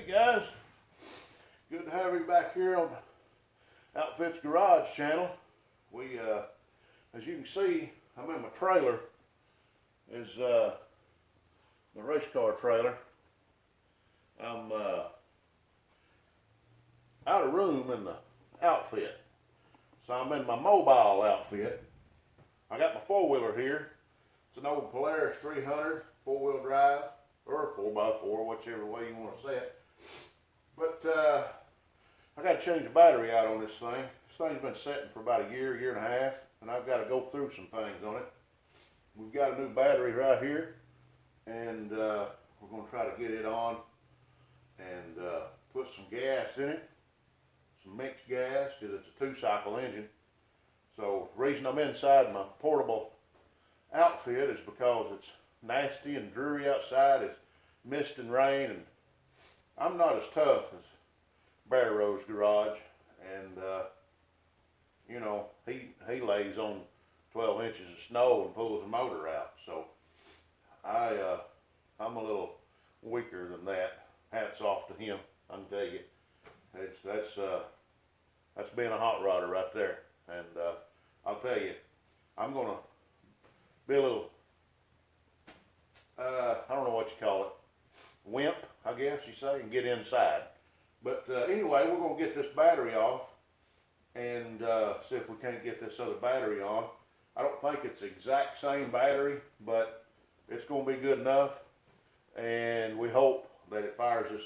Hey guys, good to have you back here on Outfits Garage channel. We, as you can see, I'm in my trailer. Is my race car trailer. I'm out of room in the outfit, so I'm in my mobile outfit. I got my four-wheeler here. It's an old Polaris 300 four-wheel drive, or 4x4, whichever way you want to say it. But I got to change the battery out on this thing. This thing's been sitting for about a year and a half, and I've got to go through some things on it. We've got a new battery right here, and we're going to try to get it on and put some gas in it, some mixed gas, because it's a 2-cycle engine. So the reason I'm inside my portable outfit is because it's nasty and dreary outside. It's mist and rain, and I'm not as tough as Barrow's garage, and you know, he lays on 12 inches of snow and pulls the motor out. So I'm a little weaker than that. Hats off to him, I can tell you. That's being a hot rodder right there. And I'll tell you, I'm gonna be a little I don't know what you call it, wimp, I guess you say, and get inside. But anyway, we're gonna get this battery off and see if we can't get this other battery on. I don't think it's the exact same battery, but it's going to be good enough, and we hope that it fires this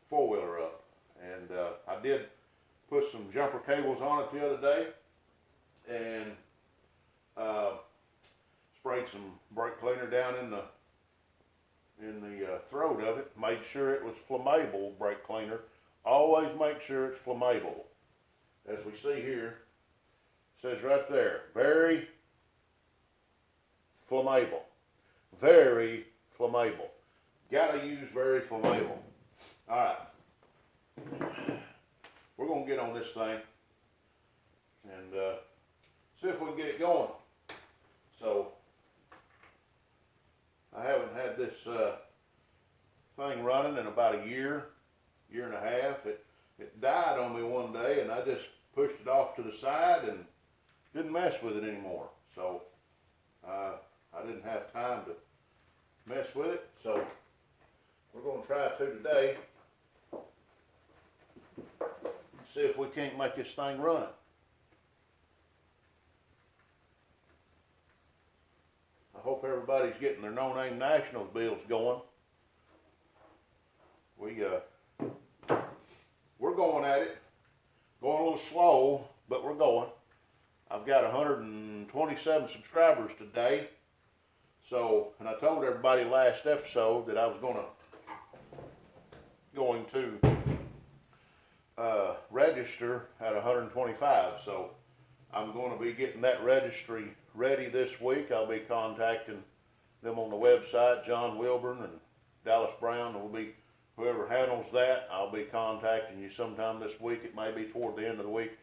four-wheeler up. And I did put some jumper cables on it the other day, and sprayed some brake cleaner down in the throat of it. Made sure it was flammable brake cleaner. Always make sure it's flammable. As we see here, it says right there, very flammable. Very flammable. Gotta use very flammable. Alright. We're gonna get on this thing and see if we can get it going. So, I haven't had this thing running in about a year and a half. It died on me one day, and I just pushed it off to the side and didn't mess with it anymore. So I didn't have time to mess with it. So we're going to try to today. See if we can't make this thing run. I hope everybody's getting their no-name nationals bills going. We're going at it. Going a little slow, but we're going. I've got 127 subscribers today. So, and I told everybody last episode that I was going to register at 125. So, I'm going to be getting that registry ready this week. I'll be contacting them on the website, John Wilburn and Dallas Brown. Will be whoever handles that. I'll be contacting you sometime this week. It may be toward the end of the week.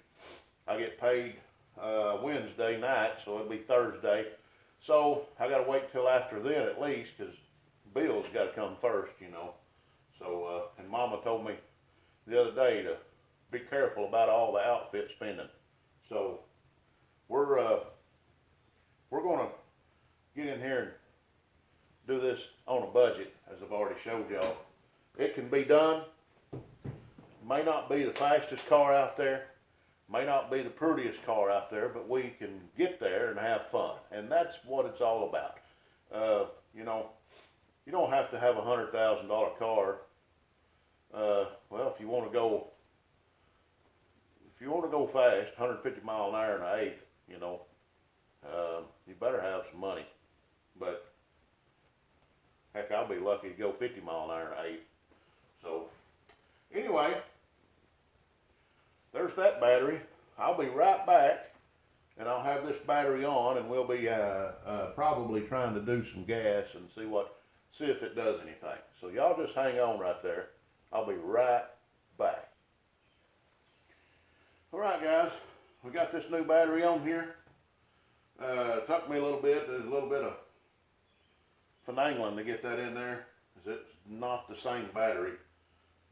I get paid Wednesday night, so it'll be Thursday. So I got to wait till after then at least, because bills got to come first, you know. So and Mama told me the other day to be careful about all the outfit spending. So we're going to get in here and do this on a budget, as I've already showed y'all. It can be done. May not be the fastest car out there, may not be the prettiest car out there, but we can get there and have fun. And that's what it's all about. You know, you don't have to have a $100,000 car. Well, if you want to go fast, 150 mile an hour and an eighth, you know, you better have some money. But heck, I'll be lucky to go 50 mile an hour and an eighth. So anyway, there's that battery. I'll be right back, and I'll have this battery on, and we'll be probably trying to do some gas and see if it does anything. So y'all just hang on right there. I'll be right back. All right, guys, we got this new battery on here. It took me a little bit. There's a little bit of finagling to get that in there, because it's not the same battery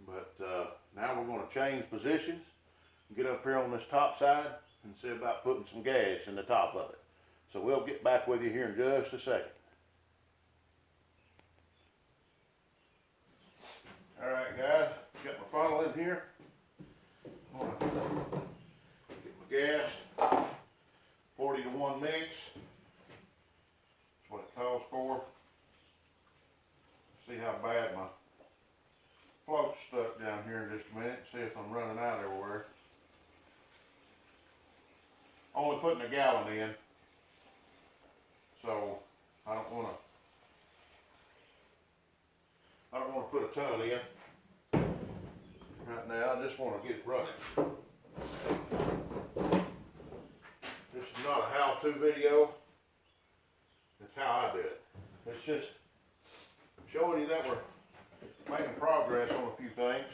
But now we're going to change positions, get up here on this top side and see about putting some gas in the top of it. So we'll get back with you here in just a second. All right, guys, got my funnel in here. I'm gonna get my gas, 40 to 1 mix. That's what it calls for. See how bad my float's stuck down here in just a minute. See if I'm running out everywhere. Only putting a gallon in, so I don't want to put a ton in right now. I just want to get it running. This is not a how-to video. It's how I do it. It's just showing you that we're making progress on a few things.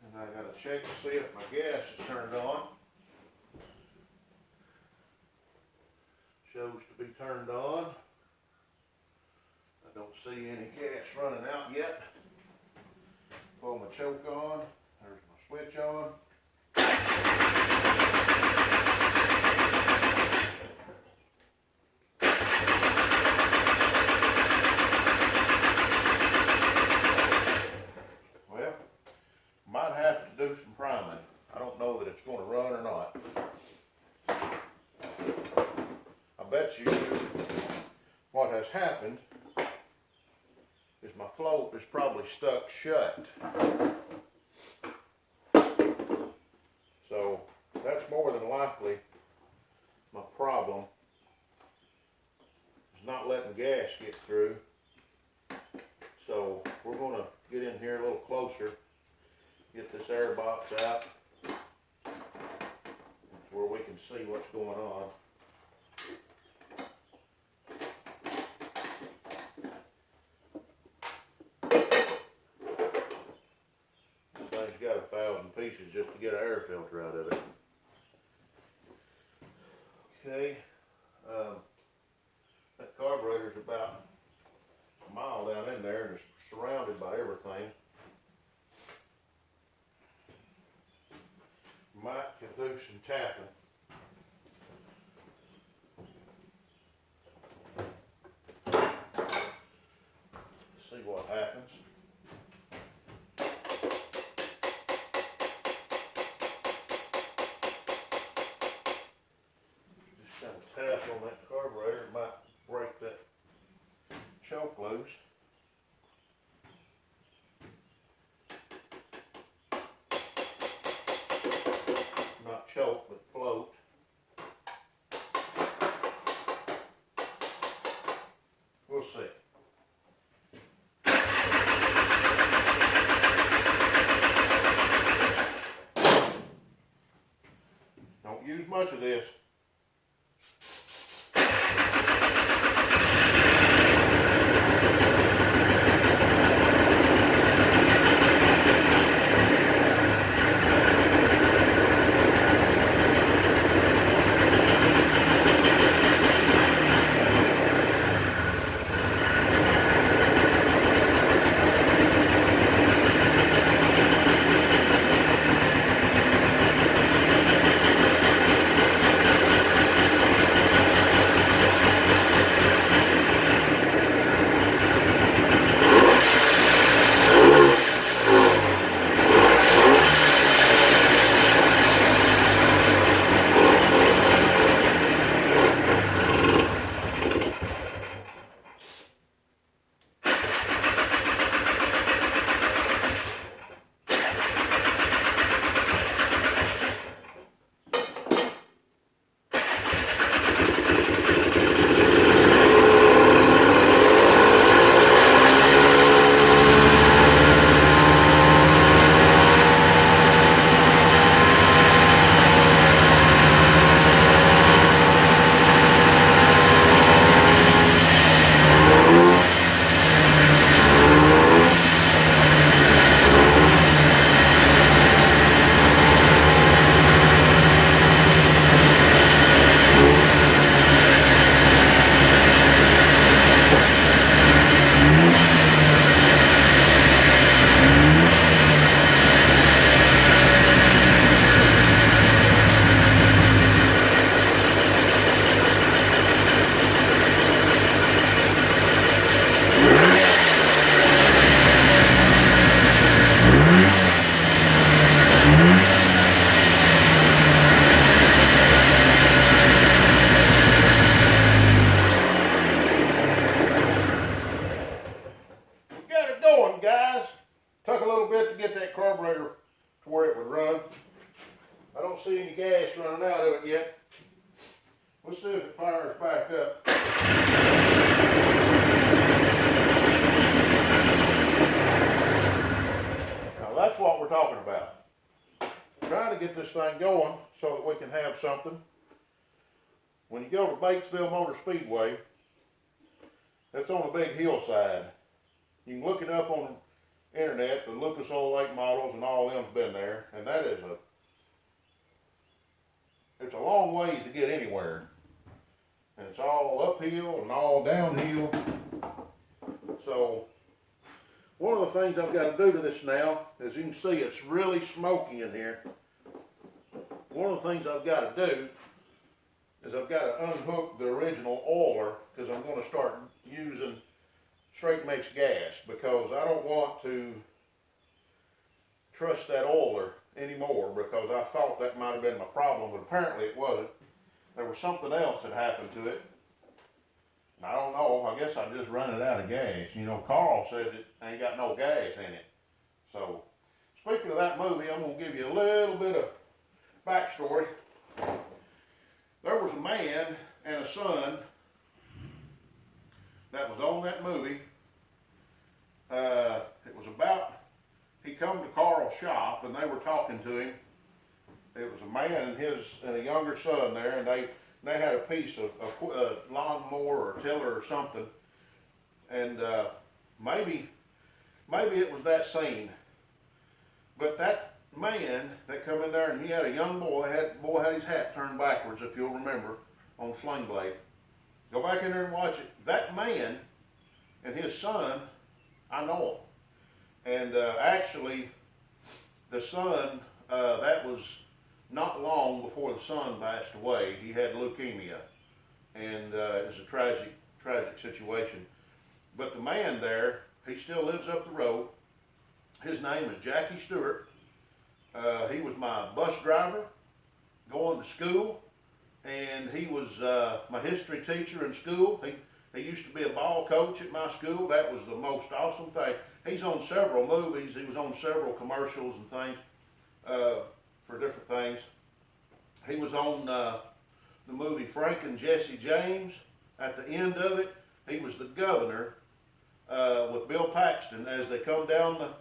And I gotta check to see if my gas is turned on. Shows to be turned on. I don't see any gas running out yet. Pull my choke on. There's my switch on. Well, might have to do some priming. I don't know that it's going to run or not. I bet you what has happened is my float is probably stuck shut. So that's more than likely my problem is not letting gas get through. So we're going to get in here a little closer, get this air box out where we can see what's going on. Got 1,000 pieces just to get an air filter out of it. Okay, that carburetor's about a mile down in there and it's surrounded by everything. Might could do some tapping. See what happens. Tap on that carburetor, it might break that choke loose. Not choke, but float. We'll see. Don't use much of this. don't see any gas running out of it yet. Let's see if it fires back up. Now that's what we're talking about. Trying to get this thing going so that we can have something. When you go to Batesville Motor Speedway, that's on a big hillside. You can look it up on the internet, the Lucas Oil Lake models and all them's been there, and that is it's a long ways to get anywhere. And it's all uphill and all downhill. So one of the things I've got to do to this now, as you can see, it's really smoky in here. One of the things I've got to do is I've got to unhook the original oiler, because I'm going to start using straight mix gas, because I don't want to trust that oiler anymore, because I thought that might have been my problem, but apparently it wasn't. There was something else that happened to it. I don't know, I guess I just run it out of gas. You know, Carl said it ain't got no gas in it. So, speaking of that movie, I'm going to give you a little bit of backstory. There was a man and a son that was on that movie. It was about, he come to Carl's shop and they were talking to him. It was a man and a younger son there, and they had a piece of a lawnmower or tiller or something, and maybe it was that scene. But that man that come in there, and he had a young boy. The boy had his hat turned backwards, if you'll remember, on Sling Blade. Go back in there and watch it. That man and his son, I know him. And actually, the son, that was not long before the son passed away. He had leukemia, and it was a tragic situation. But the man there, he still lives up the road. His name is Jackie Stewart. He was my bus driver going to school, and he was my history teacher in school. He used to be a ball coach at my school. That was the most awesome thing. He's on several movies. He was on several commercials and things for different things. He was on the movie Frank and Jesse James. At the end of it, he was the governor with Bill Paxton as they come down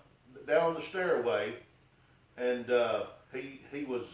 the stairway, and he was